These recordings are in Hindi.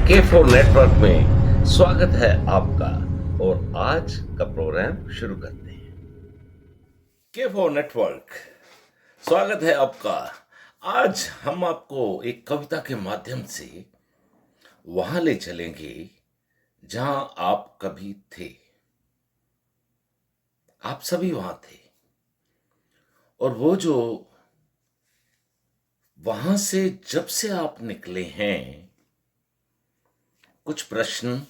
K4 नेटवर्क में स्वागत है आपका। और आज का प्रोग्राम शुरू करते हैं। K4 नेटवर्क, स्वागत है आपका। आज हम आपको एक कविता के माध्यम से वहां ले चलेंगे जहां आप कभी थे। आप सभी वहां थे, और वो जो वहां से जब से आप निकले हैं, कुछ प्रश्न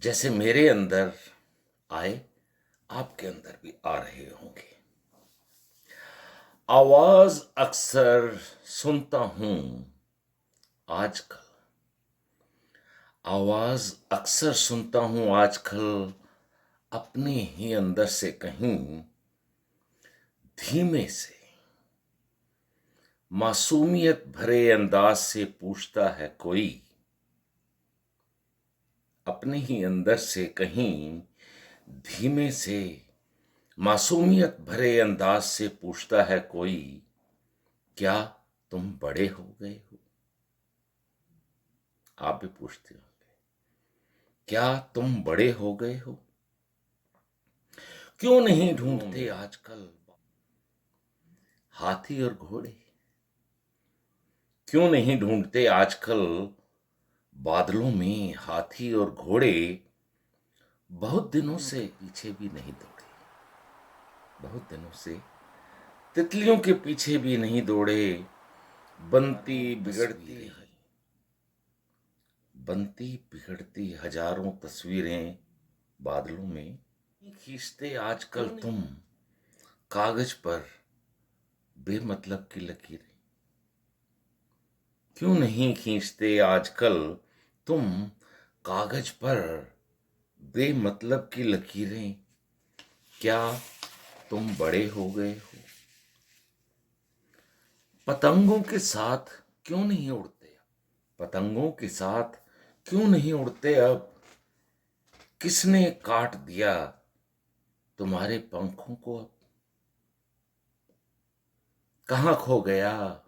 जैसे मेरे अंदर आए, आपके अंदर भी आ रहे होंगे। आवाज अक्सर सुनता हूं आजकल, आवाज अक्सर सुनता हूं आजकल, अपने ही अंदर से कहीं धीमे से, मासूमियत भरे अंदाज से पूछता है कोई। अपने ही अंदर से कहीं धीमे से, मासूमियत भरे अंदाज से पूछता है कोई, क्या तुम बड़े हो गए हो? आप भी पूछते होंगे, क्या तुम बड़े हो गए हो? क्यों नहीं ढूंढते आजकल हाथी और घोड़े? क्यों नहीं ढूंढते आजकल बादलों में हाथी और घोड़े? बहुत दिनों से पीछे भी नहीं दौड़े, बहुत दिनों से तितलियों के पीछे भी नहीं दौड़े। बनती बिगड़ती बनती बिगड़ती हजारों तस्वीरें बादलों में खींचते आजकल तुम कागज पर बेमतलब की लकीरें। क्यों नहीं खींचते आजकल तुम कागज पर बेमतलब की लकीरें? क्या तुम बड़े हो गए हो? पतंगों के साथ क्यों नहीं उड़ते? पतंगों के साथ क्यों नहीं उड़ते अब? किसने काट दिया तुम्हारे पंखों को अब? कहाँ खो गया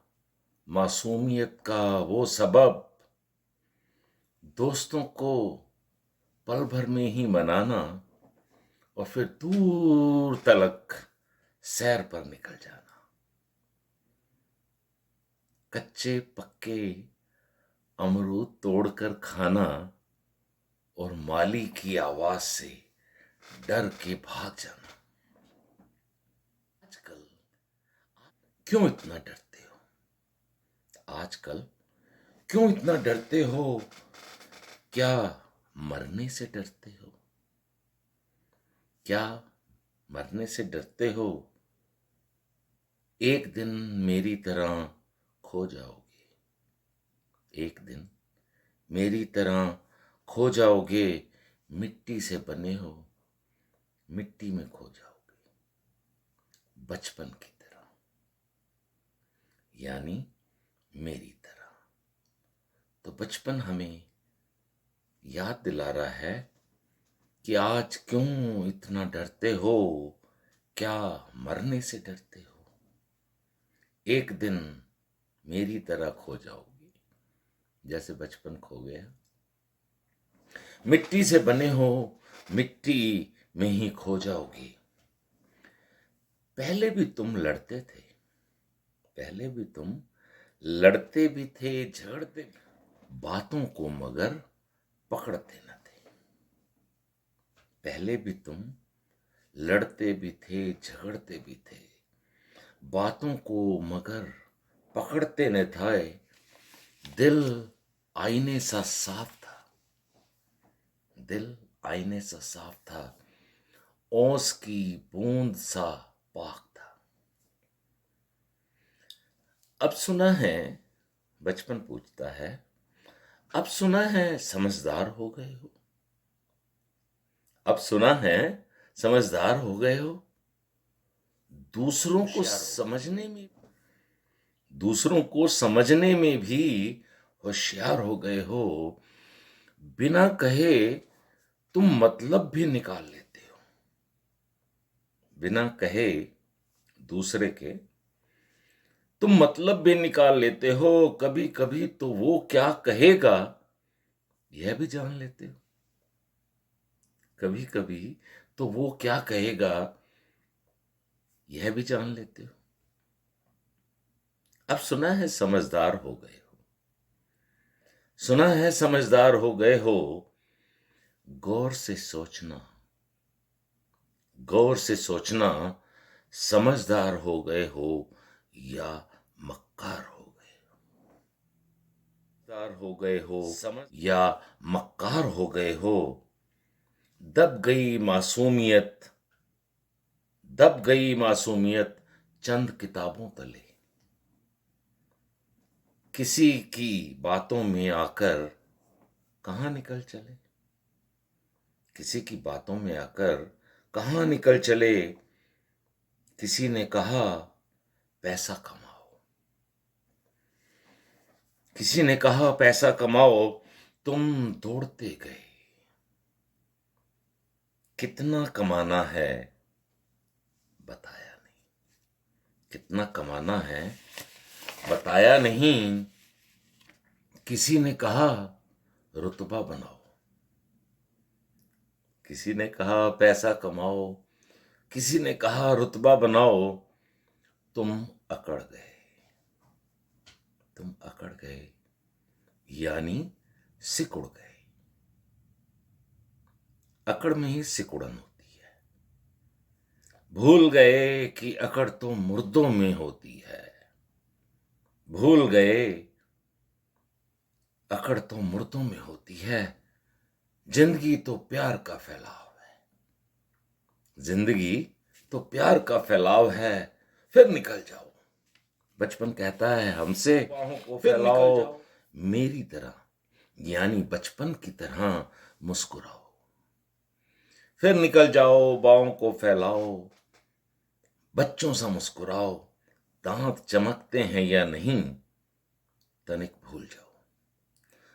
मासूमियत का वो सबब? दोस्तों को पल भर में ही मनाना और फिर दूर तलक सैर पर निकल जाना। कच्चे पक्के अमरूद तोड़कर खाना और माली की आवाज से डर के भाग जाना। आजकल क्यों इतना डरते हो? आजकल क्यों इतना डरते हो? क्या मरने से डरते हो? क्या मरने से डरते हो? एक दिन मेरी तरह खो जाओगे, एक दिन मेरी तरह खो जाओगे। मिट्टी से बने हो, मिट्टी में खो जाओगे, बचपन की तरह, यानी मेरी तरह। तो बचपन हमें याद दिला रहा है कि आज क्यों इतना डरते हो? क्या मरने से डरते हो? एक दिन मेरी तरह खो जाओगे, जैसे बचपन खो गया। मिट्टी से बने हो, मिट्टी में ही खो जाओगे। पहले भी तुम लड़ते थे, पहले भी तुम लड़ते भी थे, झगड़ते भी, बातों को मगर पकड़ते न थे। पहले भी तुम लड़ते भी थे, झगड़ते भी थे, बातों को मगर पकड़ते न थे। दिल आईने सा साफ था, दिल आईने सा साफ था, ओस की बूंद सा पाक था। अब सुना है, बचपन पूछता है, अब सुना है समझदार हो गए हो? अब सुना है समझदार हो गए हो? दूसरों को समझने में, दूसरों को समझने में भी होशियार हो गए हो। बिना कहे तुम मतलब भी निकाल लेते हो, बिना कहे दूसरे के तुम मतलब भी निकाल लेते हो। कभी कभी तो वो क्या कहेगा यह भी जान लेते हो? कभी कभी तो वो क्या कहेगा यह भी जान लेते हो? अब सुना है समझदार हो गए हो, सुना है समझदार हो गए हो। गौर से सोचना, गौर से सोचना, समझदार हो गए हो या मक्कार हो गए हो? समझदार हो गए हो समझ या मक्कार हो गए हो? दब गई मासूमियत, दब गई मासूमियत चंद किताबों तले। किसी की बातों में आकर कहाँ निकल चले, किसी की बातों में आकर कहाँ निकल चले। किसी ने कहा पैसा कमाओ, किसी ने कहा पैसा कमाओ, तुम दौड़ते गए। कितना कमाना है बताया नहीं, कितना कमाना है बताया नहीं। किसी ने कहा रुतबा बनाओ, किसी ने कहा पैसा कमाओ, किसी ने कहा रुतबा बनाओ। तुम अकड़ गए, तुम अकड़ गए यानी सिकुड़ गए। अकड़ में ही सिकुड़न होती है। भूल गए कि अकड़ तो मुर्दों में होती है, भूल गए अकड़ तो मुर्दों में होती है। जिंदगी तो प्यार का फैलाव है, जिंदगी तो प्यार का फैलाव है। फिर निकल जाओ, बचपन कहता है हमसे, बाहों को फैलाओ मेरी तरह, यानी बचपन की तरह मुस्कुराओ। फिर निकल जाओ, बाहों को फैलाओ, बच्चों सा मुस्कुराओ। दांत चमकते हैं या नहीं तनिक भूल जाओ,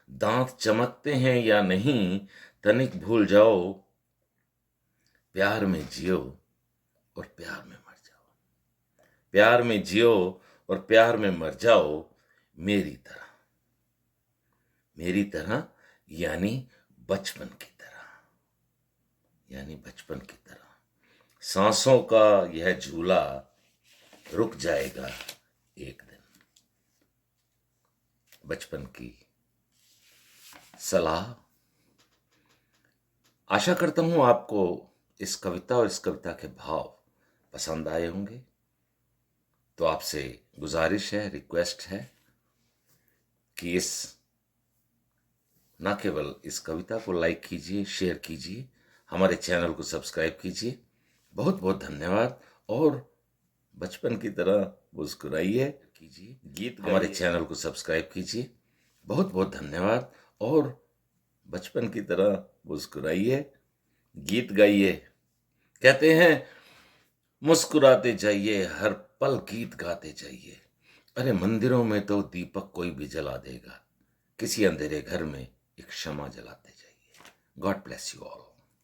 दांत चमकते हैं या नहीं तनिक भूल जाओ। प्यार में जियो और प्यार में मर जाओ, प्यार में जियो और प्यार में मर जाओ मेरी तरह, मेरी तरह यानी बचपन की तरह, यानी बचपन की तरह। सांसों का यह झूला रुक जाएगा एक दिन। बचपन की सलाह। आशा करता हूं आपको इस कविता और इस कविता के भाव पसंद आए होंगे। तो आपसे गुजारिश है, रिक्वेस्ट है कि न केवल इस कविता को लाइक कीजिए, शेयर कीजिए, हमारे चैनल को सब्सक्राइब कीजिए। बहुत बहुत धन्यवाद। और बचपन की तरह मुस्कुराइए कीजिए, गीत हमारे चैनल को सब्सक्राइब कीजिए। बहुत बहुत धन्यवाद। और बचपन की तरह मुस्कुराइए, गीत गाइए। कहते हैं मुस्कुराते जाइए, हर पल गीत गाते जाइए। अरे मंदिरों में तो दीपक कोई भी जला देगा, किसी अंधेरे घर में एक क्षमा जलाते जाइए। God bless you all.